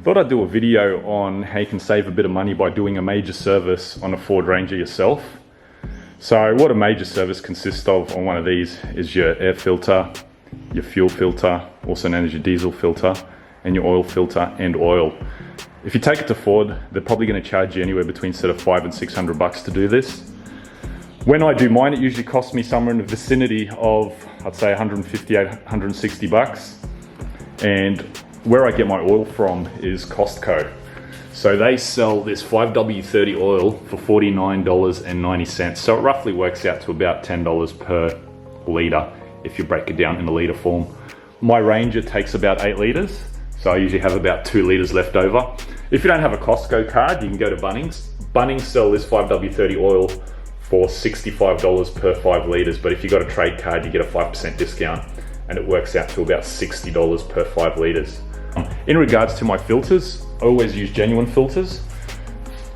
Thought I'd do a video on how you can save a bit of money by doing a major service on a Ford Ranger yourself. So what a major service consists of on one of these is your air filter, your fuel filter, also known as your diesel filter, and your oil filter and oil. If you take it to Ford, they're probably going to charge you anywhere between sort of $500 and $600 to do this. When I do mine, it usually costs me somewhere in the vicinity of, I'd say, $150, $160. And where I get my oil from is Costco. So they sell this 5W30 oil for $49.90. So it roughly works out to about $10 per litre if you break it down in a litre form. My Ranger takes about 8 litres, so I usually have about 2 litres left over. If you don't have a Costco card, you can go to Bunnings. Bunnings sell this 5W30 oil for $65 per 5 litres, but if you got a trade card, you get a 5% discount, and it works out to about $60 per 5 litres. In regards to my filters, I always use genuine filters.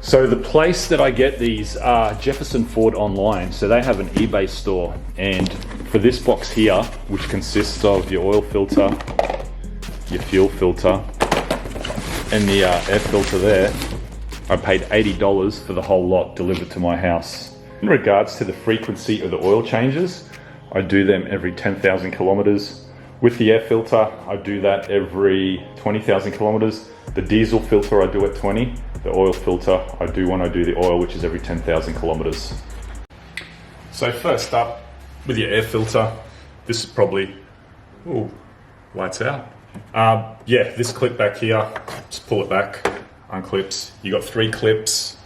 So the place that I get these are Jefferson Ford online. So they have an eBay store, and for this box here, which consists of your oil filter, your fuel filter, and the air filter there, I paid $80 for the whole lot delivered to my house. In regards to the frequency of the oil changes, I do them every 10,000 kilometers. With the air filter, I do that every 20,000 kilometers. The diesel filter I do at 20. The oil filter I do when I do the oil, which is every 10,000 kilometers. So first up, with your air filter, this is probably, ooh, lights out. Yeah, this clip back here, just pull it back, unclips. You got 3 clips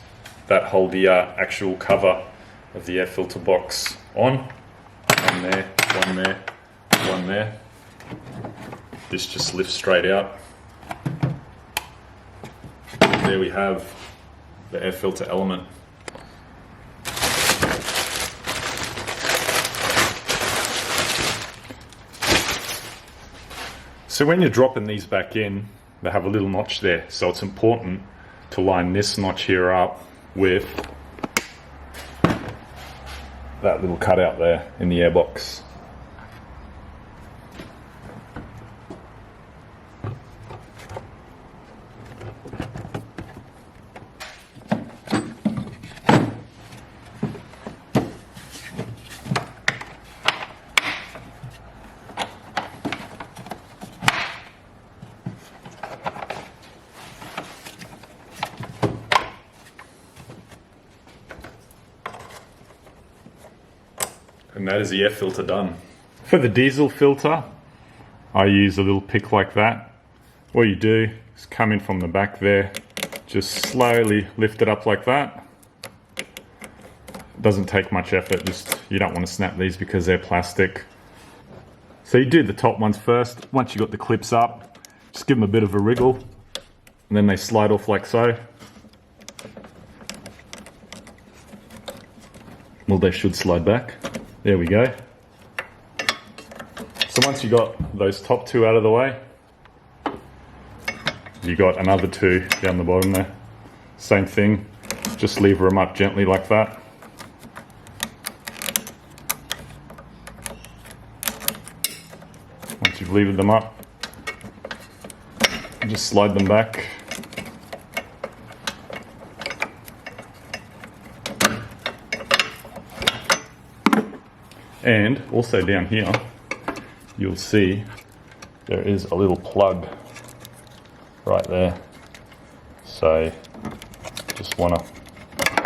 that hold the actual cover of the air filter box on. One there, one there, one there. This just lifts straight out. There we have the air filter element. So when you're dropping these back in, they have a little notch there. So it's important to line this notch here up with that little cutout there in the airbox. And that is the air filter done. For the diesel filter, I use a little pick like that. What you do is come in from the back there, just slowly lift it up like that. It doesn't take much effort, just you don't want to snap these because they're plastic. So you do the top ones first. Once you got the clips up, just give them a bit of a wriggle, and then they slide off like so. Well, they should slide back. There we go. So once you got those top 2 out of the way, you got another 2 down the bottom there. Same thing, just lever them up gently like that. Once you've levered them up, just slide them back. And also down here, you'll see there is a little plug right there. So just want to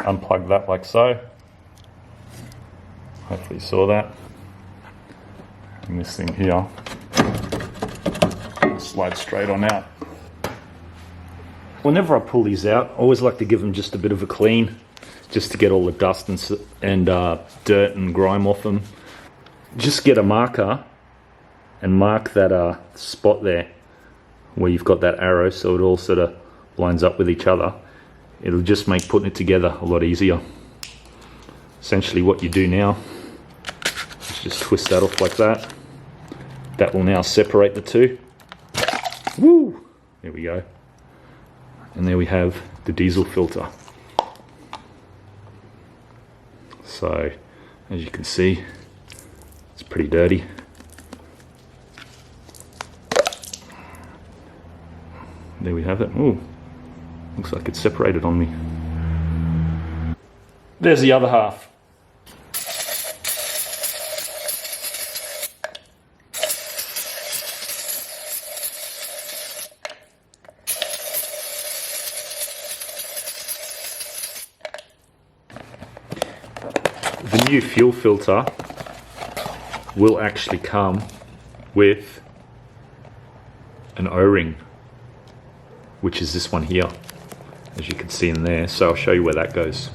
unplug that like so. Hopefully you saw that. And this thing here slides straight on out. Whenever I pull these out, I always like to give them just a bit of a clean, just to get all the dust and dirt and grime off them. Just get a marker and mark that spot there where you've got that arrow, so it all sort of lines up with each other. It'll just make putting it together a lot easier. Essentially what you do now is just twist that off like that. That will now separate the 2. Woo! There we go. And there we have the diesel filter. So as you can see, it's pretty dirty. there we have it. Oh, looks like it's separated on me. There's the other half. The new fuel filter will actually come with an O-ring, which is this one here, as you can see in there. So I'll show you where that goes.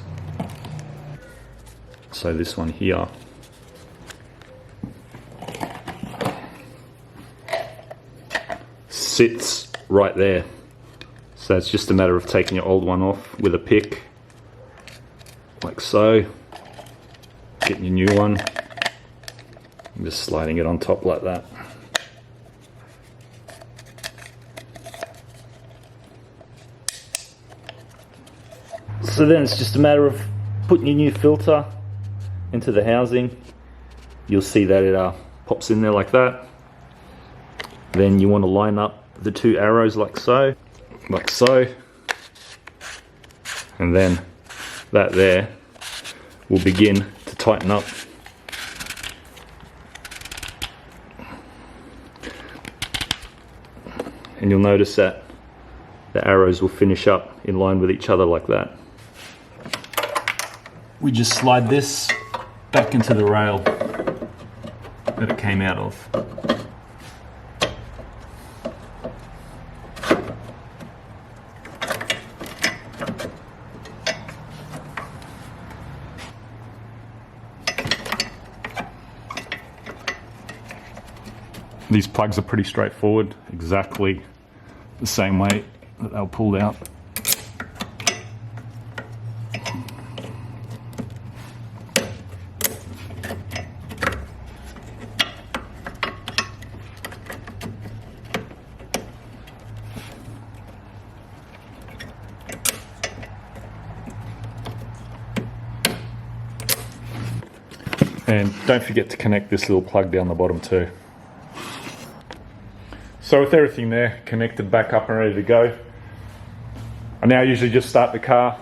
So this one here sits right there. So it's just a matter of taking your old one off with a pick, like so. Getting your new one, and just sliding it on top like that. So then it's just a matter of putting your new filter into the housing. You'll see that it pops in there like that. Then you want to line up the two arrows like so, and then that there will begin to tighten up. And you'll notice that the arrows will finish up in line with each other like that. We just slide this back into the rail that it came out of. These plugs are pretty straightforward, exactly the same way that they were pulled out. And don't forget to connect this little plug down the bottom too. So with everything there connected back up and ready to go, I now usually just start the car,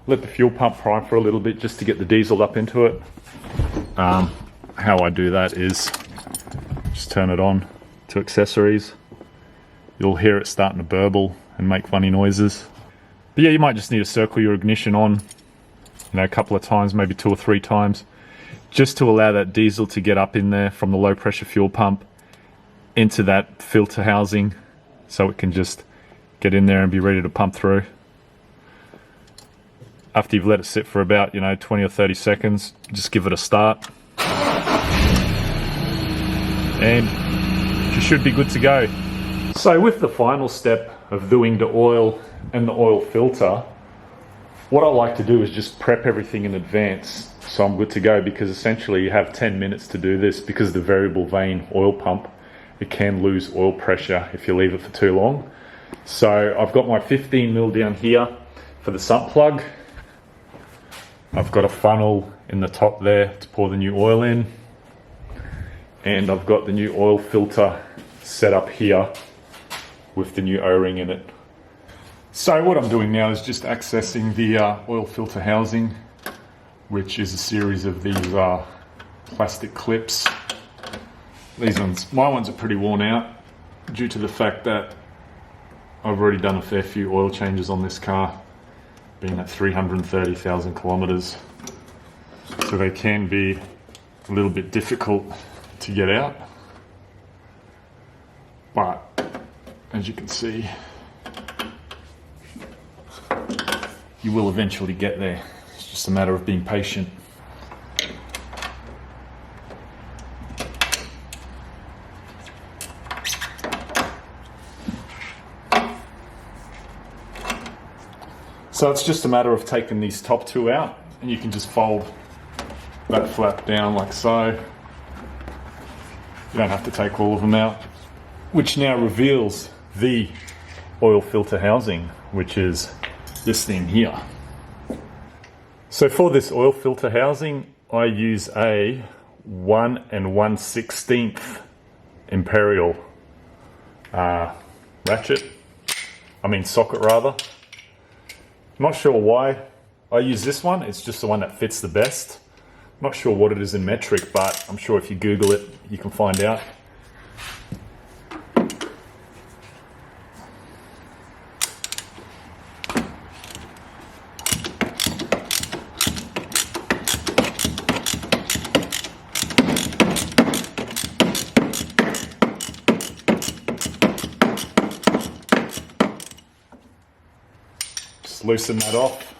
let the fuel pump prime for a little bit just to get the diesel up into it. How I do that is just turn it on to accessories. You'll hear it starting to burble and make funny noises. But yeah, you might just need to circle your ignition on, a couple of times, maybe 2 or 3 times, just to allow that diesel to get up in there from the low pressure fuel pump into that filter housing, so it can just get in there and be ready to pump through. After you've let it sit for about 20 or 30 seconds, just give it a start and you should be good to go. So with the final step of doing the oil and the oil filter, what I like to do is just prep everything in advance so I'm good to go, because essentially you have 10 minutes to do this. Because the variable vane oil pump, it can lose oil pressure if you leave it for too long. So I've got my 15mm down here for the sump plug. I've got a funnel in the top there to pour the new oil in, and I've got the new oil filter set up here with the new O-ring in it. So what I'm doing now is just accessing the oil filter housing, which is a series of these plastic clips. These ones, my ones are pretty worn out due to the fact that I've already done a fair few oil changes on this car, being at 330,000 kilometers. So they can be a little bit difficult to get out. But as you can see, you will eventually get there. It's just a matter of being patient. So it's just a matter of taking these top 2 out, and you can just fold that flap down like so. You don't have to take all of them out, which now reveals the oil filter housing, which is this thing here. So for this oil filter housing, I use a 1 1/16 imperial ratchet. socket rather. Not sure why I use this one. It's just the one that fits the best. Not sure what it is in metric, but I'm sure if you Google it, you can find out. Just loosen that off.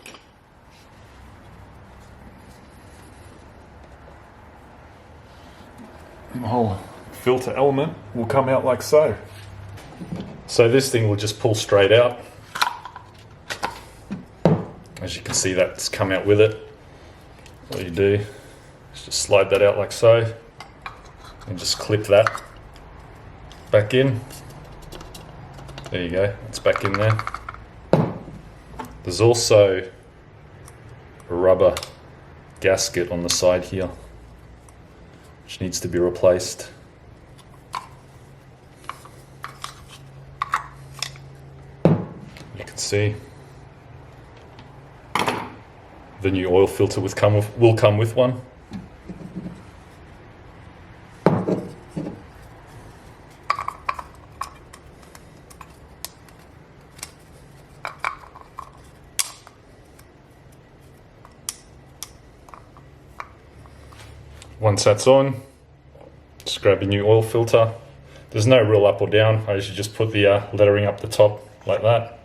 The whole filter element will come out like so. So this thing will just pull straight out. As you can see, that's come out with it. All you do is just slide that out like so and just clip that back in. There you go, it's back in there. There's also a rubber gasket on the side here, which needs to be replaced. You can see the new oil filter will come with one. Once that's on, just grab a new oil filter. There's no real up or down. I usually just put the lettering up the top like that.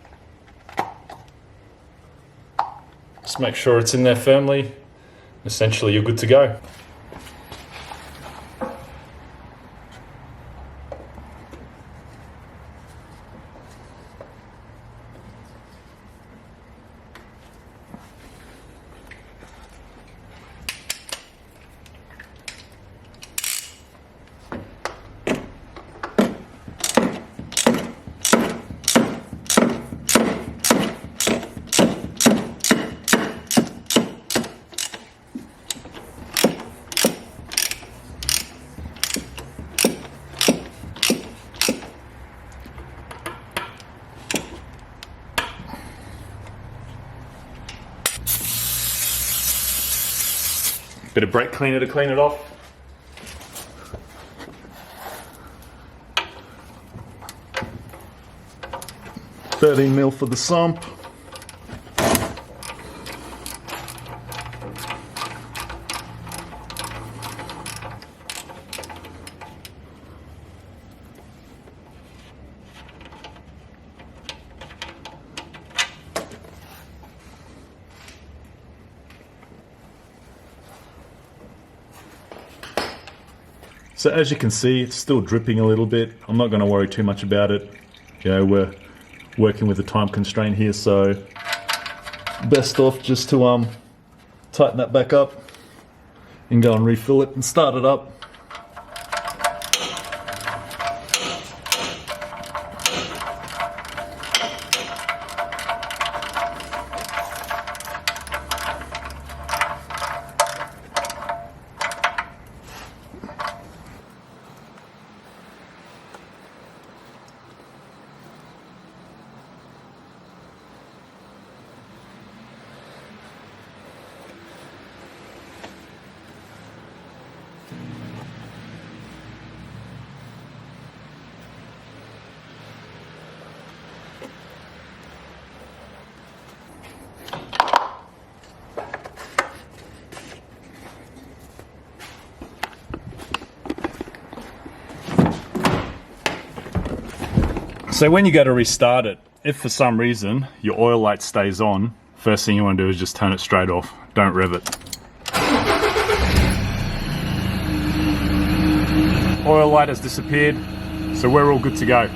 Just make sure it's in there firmly. Essentially, you're good to go. Bit of brake cleaner to clean it off. $13mm for the sump. So as you can see, it's still dripping a little bit. I'm not going to worry too much about it. You know, we're working with a time constraint here, so best off just to tighten that back up and go and refill it and start it up. So when you go to restart it, if for some reason your oil light stays on, first thing you want to do is just turn it straight off. Don't rev it. Oil light has disappeared, so we're all good to go.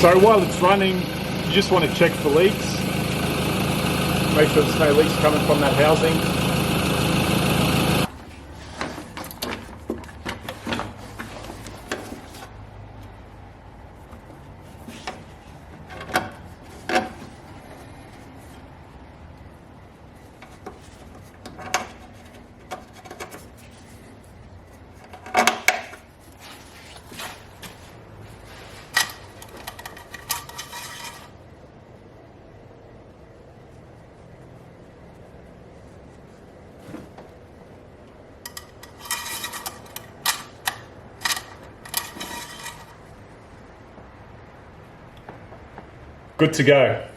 So while it's running, you just want to check for leaks. Make sure there's no leaks coming from that housing. Good to go.